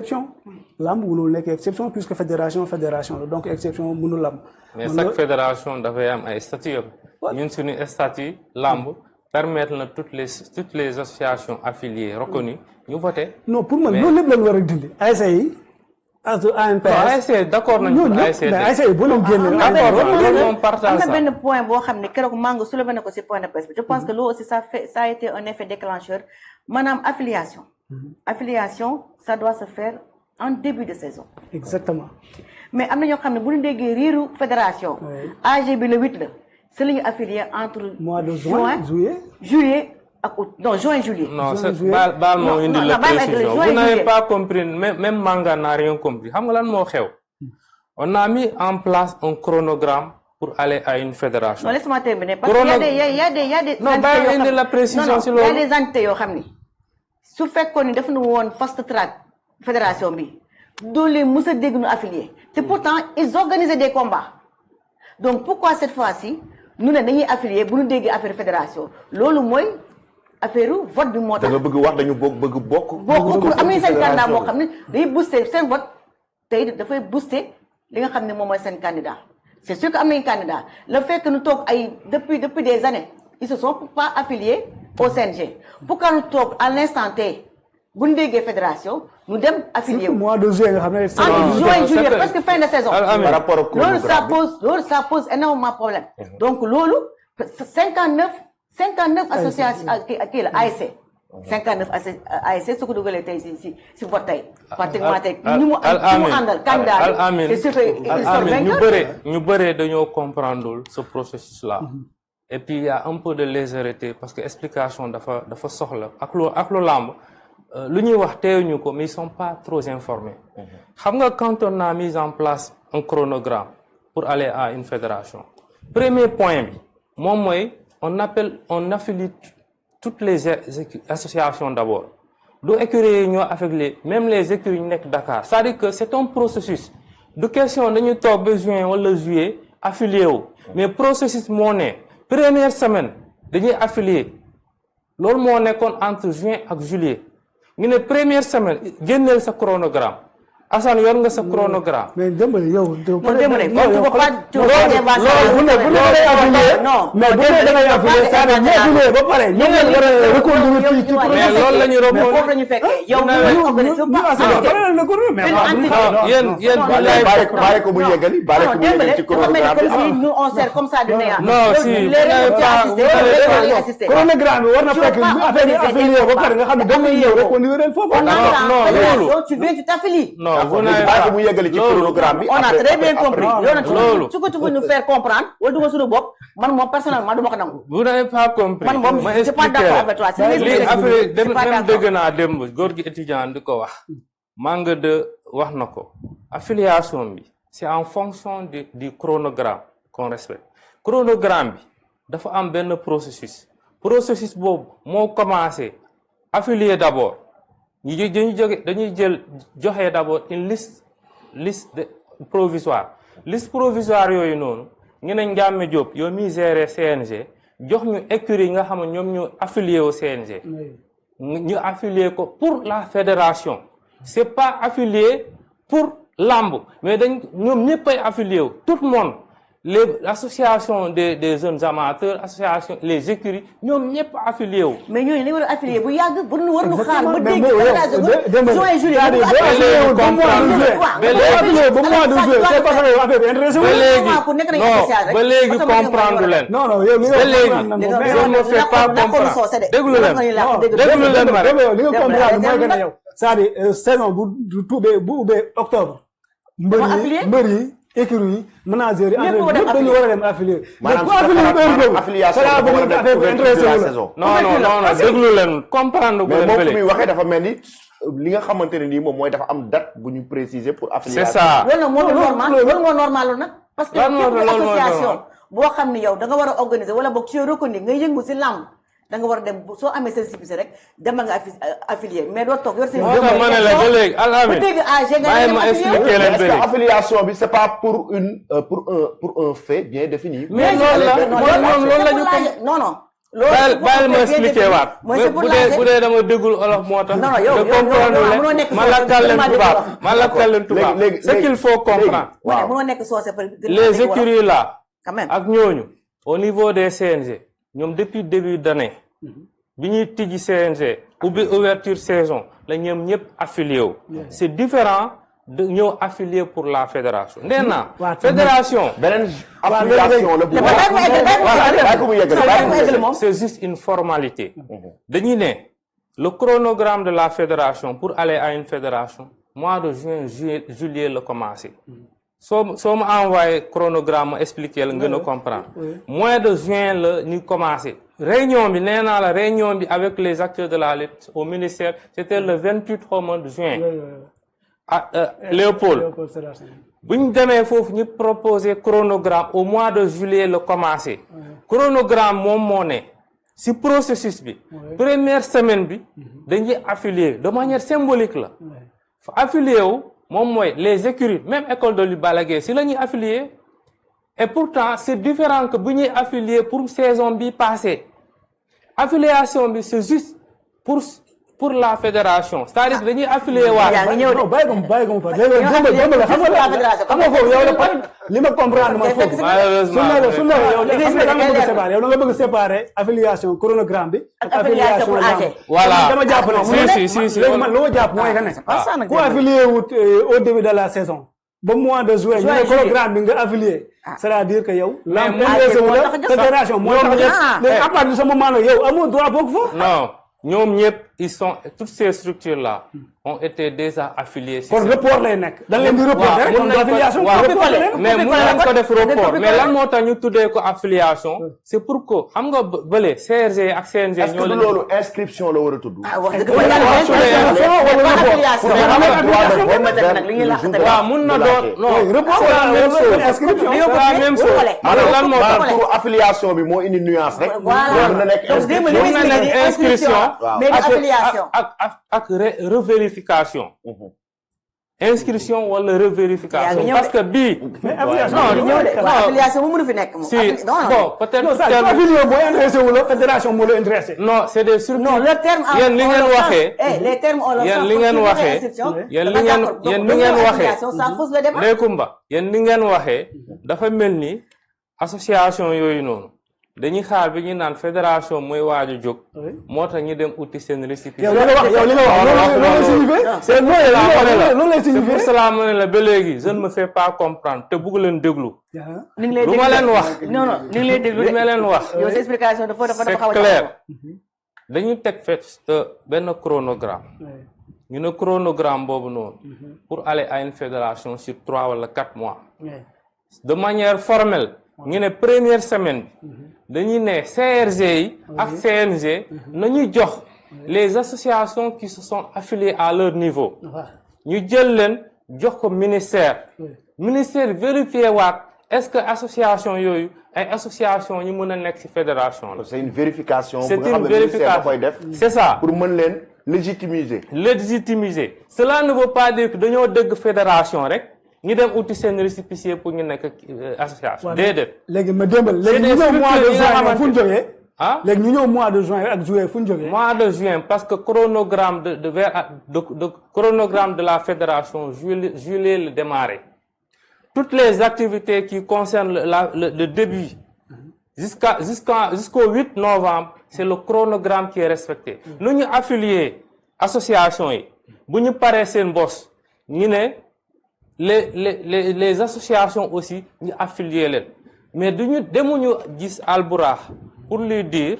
exception lamb mënul nekk exception puisque fédération donc exception mënul lamb. mais chaque fédération dafay am ay statut ñun suñu statut lamb permettre na toutes les associations affiliées reconnues ñu voter. non pour man loolu lépp lañ war a dindi ASC yi ASC d'accord nañu pour ASC mais ASC yi boo leen génnee am na benn point boo xam ne keroog Mango soulevé na ko ci point de presse bi je pense que loolu aussi ça a été un effet déclencheur maanaam affiliation. Affiliation, ça doit se faire en début de saison. Exactement. Mais am na ñoo xam ne bu ñu déggee riiru fédération. AG bi le 8 la. c'est la ñu affilié entre. mois de juillet ak août non juin juillet. non c'est baal moo indi la précision vous n'avez pas compris même Manga n'a rien compris xam nga lan moo xew. on a mis en place un chronogramme pour aller à une fédération. non laisse-moi terminer parce que y a des non baal indi la précision si loolu. y a des entités yoo xam ni. su fekkoon ni def na woon fast track fédération bi doo leen mës a dégg nu affilié te pourtant ils organisaient des combats donc pourquoi cette fois-ci ñu ne dañuy affilié bu ñu déggee affaire fédération loolu mooy affaire vote bi moo tax. da nga bëgg wax dañu bëgg bokk. am nañu seen candidat moo xam ne day booster seen vote tey dafay booster li nga xam ne moom mooy seen candidat c'est sûr que am nañu candidat le fait que ñu toog ay depuis des années ils se sont pas affiliés au CNG pourquoi ñu toog à l'instant T bu ñu déggee fédération ñu dem affilié wu. mois de juillet nga xam ne. entre juin juillet presque fin de saison. par rapport au loolu ça pose énormément problème. donc loolu 59 associations kii la ASC. 59 ASC su ko dugalee tey si vote tey. pratiquement tey ñu mu àndal candidat bi c'est sûr que ñu bëree dañoo comprendre ce processus là. et puis il y a un peu de légèreté parce que explication dafa soxla ak lu lamb lu ñuy wax teewuñu ko mais ils sont pas trop informés. xam nga quand on a mis en place un chronogramme pour aller à une fédération premier point bi moom mooy on affilie toutes les associations d'abord du écuries yi ñoo affilié même les écuries yi nekk Dakar c'est-à-dire que c'est un processus du question dañuy toog ba juin wala juillet affilié wu mais processus moo ne première semaine dañuy affilié loolu moo nekkoon entre juin ak juillet ñu ne première semaine génneel sa chronogramme Assane yor nga sa chronogramme. mais Dembélé yow. non Dembélé mais bu ne da ngay affilié c'est-à-dire ñoo ba pare ñoo ngi war a reconduire ci mais loolu la ñu reconduire foofu la ñu fekkee yow yéen bàyyi ko mu yeggali bàyyi ko mu yeggali ci chronogramme nous on sert comme ça de néant. non si chronogramme bi war na fekk affaire yi affilié ba pare nga xam ne da ngay ñëw reconduire foofu. non loolu tu viens tu t'affilies. bàyyi ko mu yeggali ci chronogramme bi. on a très bien compris loolu su ko tu veux nous faire comprendre wala du ma suñu bopp man moom personnellement du ma ko nangu. vous n'avez pas compris. man moom je suis pas d'accord avec toi. lii affaire dem dégg naa démb góor gi étudiant di ko wax Manga de wax na ko affiliation bi c'est en fonction du chronogramme qu'on respecte chronogramme bi dafa am benn processus boobu moo commencé affilier d'abord dañuy joxe d'abord une liste provisoire yooyu noonu ñu ne Ndiame Diop yow mi gérer CNG jox ñu écurie yi nga xam ne ñoom ñu affilié au CNG ñu affilié ko pour la fédération c'est pas affilié pour lamb mais ñoom ñëpp ay affilié wu tout le monde les associations des jeunes amateurs association les écuries ñoom ñëpp affilié wu. mais ñooñu dañu war a affilié bu yàgg bu ñu war a xaar ba dégg juin juillet ba léegi comprendre leen. non non yow ba léegi je ne fais pas comprendre déglu leen ma rek li nga comprendre mooy que ne yow c'est-à-dire saison bu ubbee octobre mbër yi écurie yi manager yi ñëpp dañu war a dem affilié. maanaam affiliation dafa war a def couverture de la saison. non déglu leen comprendre mais moom fu muy waxee dafa mel ni li nga xamante ne nii moom mooy dafa am date bu ñu préciser pour affiliation. c'est ça loolu moo normal loolu nag. parce que association boo xam ni yow da nga war a organiser wala boog ci reconnu nga yëngu si lamb da nga war a dem soo amee seen service rek demal nga affilié mais doo toog yor seen. moo tax ma ne la ba léegi Al-Amine bàyyi ma expliquer leen est-ce que affiliation bi c'est pas pour un fait bien défini. mais loolu la ñu non baal ma expliqué waat bu dee dama déggul olof moo tax de comprendre ma lakkal leen tubaab ce qu'il faut comprendre les écuries là ak ñooñu au niveau des CNG ñoom depuis début d'année bi ñuy tijji CNG ubbi ouverture saison la ñoom ñëpp affilié wu c'est différent de ñëw affilié pour la fédération nee naa fédération beneen affiliation la c'est juste une formalité dañuy ne le chronogramme de la fédération pour aller à une fédération mois de juin juillet la commencé soo ma envoyé chronogramme ma expliqué la ngeen a comprendre mois de juin la ñu commencé réunion bi nee naa la réunion bi avec les acteurs de la lutte au ministère c'était le 28 de juin Léopold bu ñu demee foofu ñu proposer chronogramme au mois de juillet la commencé chronogramme moom moo ne si processus bi première semaine bi dañuy affilier de manière symbolique la affilié wu moom mooy les écuries même école de lutte Balla Gaye si la ñuy affilier et pourtant c'est différent que bu ñuy affilier pour saison bi passé affiliation bi c'est juste pour la fédération c'est-à-dire dañuy affilier waat. non bàyyi ko mu fa léegi xam nga foofu yow la li ma comprendre man foofu. su la yow da nga bëgg séparer affiliation chronogramme bi ak affiliation lamb. voilà dama jàpp ne si léegi man lu ma jàpp mooy que ne ku affilié wut au début de la saison ba mois de juin ñu ne chronogramme bi nga affilié c'est-à-dire que yow lamb fédération mooy tax léegi à partir de ce moment là yow amoo droit bokk foofu. non ñoom ñëpp toutes ces structures là ont été déjà affiliées. kon report lay nekk. dañ leen di reporter rek kon affiliation. mais mun nañ ko def report mais lan moo tax ñu tuddee ko affiliation. c'est pour que xam nga bële CRG ak CNG. ñoo leen loolu inscription la war a tudd. waaw mun na doon non report inscription la même chose. lan moo tax pour affiliation bi moo indi nuance rek. voilà na nekk inscription. mais affiliation ak revérification. inscription wala revérification. parce que bii. mais affiliation affiliation moom mënu fi nekk moom. si bon peut-être. non ça affiliation boo intéressé wu la fédération moo la intéressé. non c'est des structures. non le terme yéen li ngeen waxee. les termes on le yéen li ngeen waxee. yéen li ngeen waxee. ça fausse le débat. Ndeye Comba yéen li ngeen waxee. dafa mel ni association yooyu noonu. dañuy xaar bi ñu naan fédération mooy waaju jóg. moo tax ñu dem uti seen récépissé. yow li nga wax loolu lay signifié. c'est loolu lay signifié. pour cela ma ne la ba léegi je ne me fais pas comprendre te bëgg leen déglu. ni ngi lay déglu lu ma leen wax. non non ni ngi lay déglu lu ma leen wax. yow sa explication dafa xaw a c'est clair. dañuy teg benn chronogramme. ñu ne chronogramme boobu noonu. pour aller à une fédération sur 3 wala 4 mois. de manière formelle. ñu ne première semaine bi dañuy ne CRG yi ak CNG nañu jox les associations qui se sont affiliées à leur niveau ñu jël leen jox ko ministère vérifier waat est-ce que association yooyu ay association ñu mën a nekk ci fédération la. c'est une vérification. c'est une vérification koy def. c'est ça pour mën leen légitimiser. cela ne veut pas dire que dañoo dëgg fédération rek. ñu dem uti seen récépissé pour ñu nekk association. déedéet. léegi ma démbal léegi ñu ñëw mois de juin fu ñu jógee. léegi ñu ñëw mois de juin ak juillet fu ñu jógee. mois de juin parce que chronogramme de chronogramme de la fédération juillet le démarré. toutes les activités qui concernent le début jusqu'au 8 novembre c'est le chronogramme qui est respecté. nu ñu affilié association yi bu ñu paree seen bos ñu ne. les associations aussi ñu affilié leen mais demuñu gis Alburax pour lui dire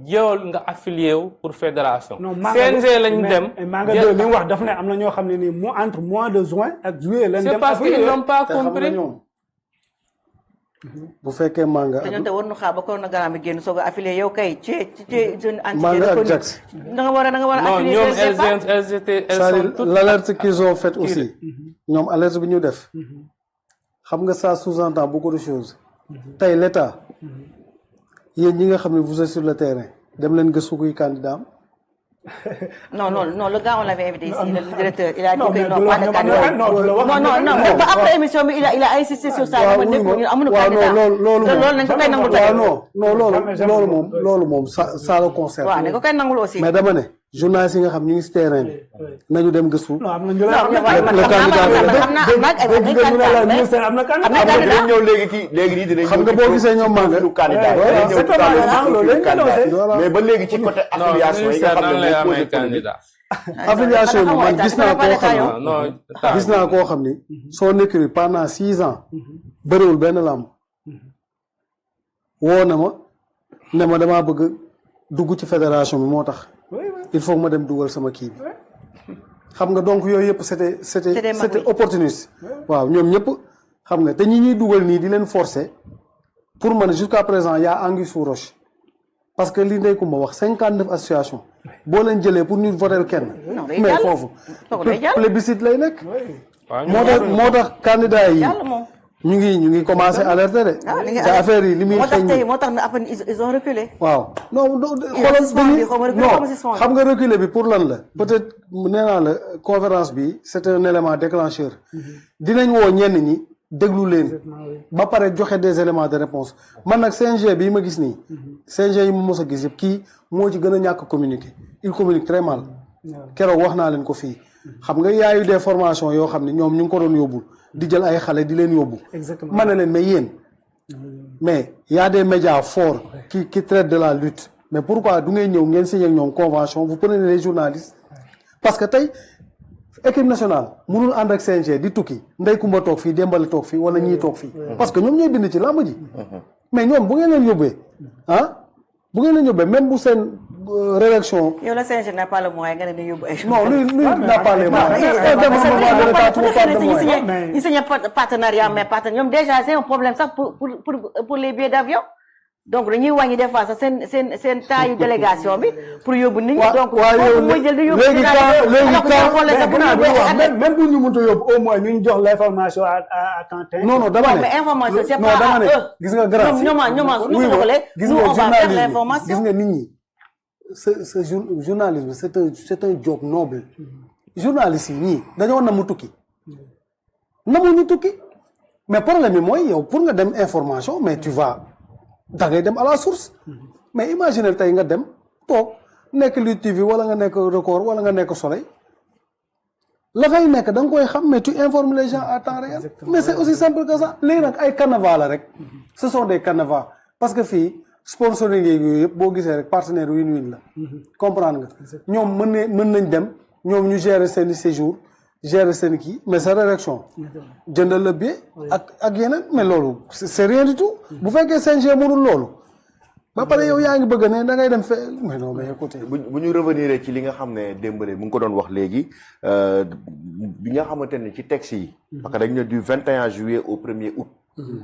jëwal nga affilié wu pour fédération. CNG lañ dem. maa nga li mu wax daf ne am na ñoo xam ne nii entre mois de juin ak juillet lañ dem. c'est parce qu'ils n'ont pas compris. bu fekkee Manga. te ñun te war nu xaar ba chronogramme bi génn soog a affilié yow kay ci jeune entité. Manga ak Jax. da nga war a affilié. non ñoom elles étaient l'alerte qu'ils ont faite aussi. ñoom alerte bi ñu def. xam nga ça sous-entend beaucoup de choses. tey l'État. yéen ñi nga xam ne vous êtes sur le terrain. dem leen gëstu kuy candidat am. Non, le gars, on l'avait invité ici, le directeur. Il a dit que non, non, pas de candidat. Non, mais après l'émission, il a insisté sur ça. loolu moom ça le concerne. waaw ne ko kay nangul aussi. mais dama ne journaliste yi nga xam ñu ngi si terrain bi nañu dem gëstu. dinañ ñëw léegi nii dinañ xam nga boo gisee ñoom maa nga candidat mais ba léegi ci côté affiliation yi nga xam ne mooy candidat affiliation bi man gis naa koo xam ni son écrit pendant 6 ans bëriwul benn làmb woo na ma ne ma damaa bëgg dugg ci fédération bi moo tax il faut ma dem dugal sama kii bi xam nga donc yooyu yëpp c'était opportuniste waaw ñoom ñëpp xam nga te ñi ñuy dugal nii di leen forcer pour man jusqu'à présent y a anguille sous roche parce que li Ndeye Coumba wax 59 associations boo leen jëlee pour ñu voter kenn mais foofu plébiscite lay nekk moo tax candidat yi ñu ngi commencé alerter de. te affaire yi li muy xëy moo tax après ils ont reculé. waaw non xoolal non xam nga reculer bi pour lan la peut-être nee naa la conférence bi c'est un élément déclencheur. dinañ woo ñenn ñi déglu leen. ba pare joxe des éléments de réponse man nag CNG bii ma gis nii. CNG yi mu mos a gis yëpp kii moo ci gën a ñàkk communiquer il communique très mal. keroog wax naa leen ko fii. xam nga yaayu des formations yoo xam ne ñoom ñu ngi ko doon yóbbul. di jël ay xale di leen yóbbu. exactement ma ne leen mais yéen. mais y a des médias forts qui traitent de la lutte mais pourquoi du ngeen ñëw ngeen signé ak ñoom convention vous prenez les journalistes. parce que tey équipe nationale mënul ànd ak CNG di tukki Ndeye Coumba toog fii Dembale toog fii wala ñii toog fii. parce que ñoom ñooy bind ci làmb ji. mais ñoom bu ngeen leen yóbbee bu ngeen leen yóbbee même bu seen rédaction. yow la CNG n'a pas le moyen nga ne dañuy yóbbu ay. non lui n'a pas les moyens. il signe partenariat mais partenariat ñoom déjà c'est un problème sax pour les billets d'avion. donc dañuy wàññi des fois sax seen taayu délégation bi pour yóbbu nit ñi. donc foofu mooy jël di yóbbu. même bu ñu mënta yóbbu au moins ñu jox l'information à temps. non dama ne mais information c'est pas à eux. gis nga grâce ñoom nous on va faire l'information. gis nga nit ñi ce journalisme c'est un job noble. journalistes yi ñii dañoo namu tukki. namuñu tukki mais problème bi mooy yow pour nga dem information mais tu vas. da ngay dem à la source mais imagine tey nga dem toog nekk Lutte TV wala nga nekk Record wala nga nekk Soleil la fay nekk da nga koy xam mais tu informes les gens à temps réel. mais c'est aussi simple que ça. léegi nag ay canevas la rek ce sont des canevas parce que fii sponsoring yooyu yëpp boo gisee rek partenaire win-win la. comprendre nga ñoom mën nañ dem ñoom ñu gérer seen i séjour gérer seen kii mais sa rédaction jëndal la billet ak yeneen mais loolu c'est rien du tout bu fekkee CNG mënul loolu ba pare yow yaa ngi bëgg ne da ngay dem fe mais non mais écoutez bu ñu revenir ci li nga xam ne Dembélé mu ngi ko doon wax léegi bi nga xamante ne ci texte yi parce que dañ ne du 21 juillet au 1er août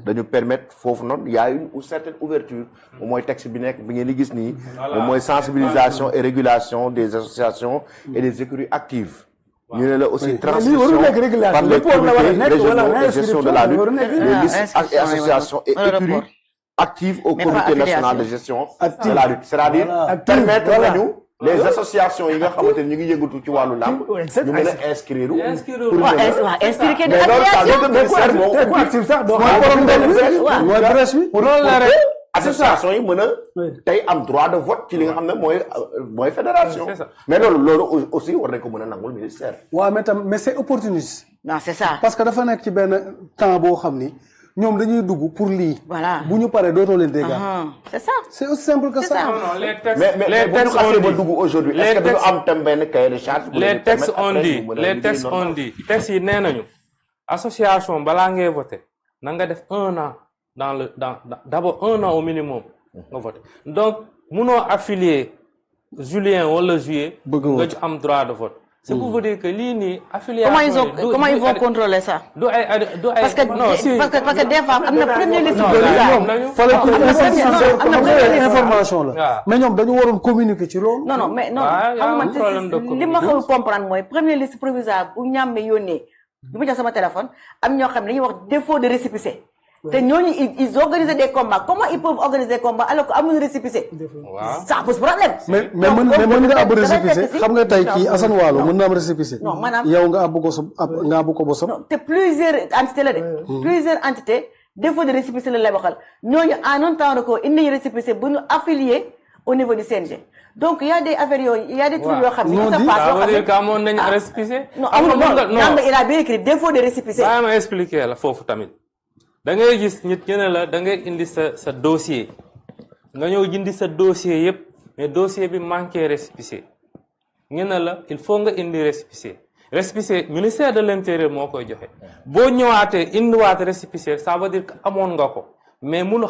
dañu permettre foofu noonu y a une certaine ouverture moom mooy texte bi nekk bi ngeen di gis nii moom mooy sensibilisation et régulation des associations et des écuries actives ñu ne la aussi transmission par les comités régionaux de gestion de la lutte les listes et associations et écuries actives au comité national de gestion de la lutte c'est-à-dire permettre nañu les associations yi nga xamante ne ñu ngi yëngatu ci wàllu làmb ñu mën a inscrire pour association yi mën a tey am droit de vote ci li nga xam ne mooy fédération mais loolu aussi war nañ ko mën a nangul ministère waaw mais c'est opportuniste non c'est ça parce que dafa nekk ci benn temps boo xam ni ñoom dañuy dugg pour lii voilà bu ñu paree dootoo leen dégg c'est ça c'est aussi simple que ça les textes mais bu ñu xasee ba dugg aujourd'hui est-ce que dañu am tam benn cahier de charge les textes on dit textes yi nee nañu association balaa ngay voter na nga def 1 an d'abord 1 an au minimum nga voter donc munoo affilier juillet wala juillet nga ci am droit de vote c'est pour vous dire que lii nii affiliation comment ils vont contrôler ça parce que des fois am na première liste information la mais ñoom dañu waroon communiquer ci loolu non mais non xam nga li ma xamul comprendre mooy première liste provisoire bu ñàmme yónnee bi ma jox sama téléphone am ñoo xam ne dañuy wax défaut de récépissé te ñooñu ils organisent des combats comment ils peuvent organiser des combats alors que amuñu récépissé. ça pose problème. mais mën nga ab récépissé xam nga tey kii Assane Waalo mën na am récépissé. non maanaam yow nga abbu ko bosam. non te plusieurs entités la de. plusieurs entités défaut de récépissé la lay waxal ñooñu en un temps record indi nañu récépissé bu ñu affilié au niveau du CNG. donc il y a des affaires yooyu il y a des trucs yoo xam ne. ça passe yoo xam ne amoon nañu récépissé. non amul non il a bien écrit défaut de récépissé. baa ma expliquer la foofu tamit da ngay gis nit ñu ne la da ngay indi sa dossier nga ñëw jindi sa dossier yëpp mais dossier bi manqué récépissé ñu ne la il faut nga indi récépissé récépissé ministère de l'intérieur moo koy joxe boo ñëwaatee indiwaat récépissé ça veut dire que amoon nga ko mais munu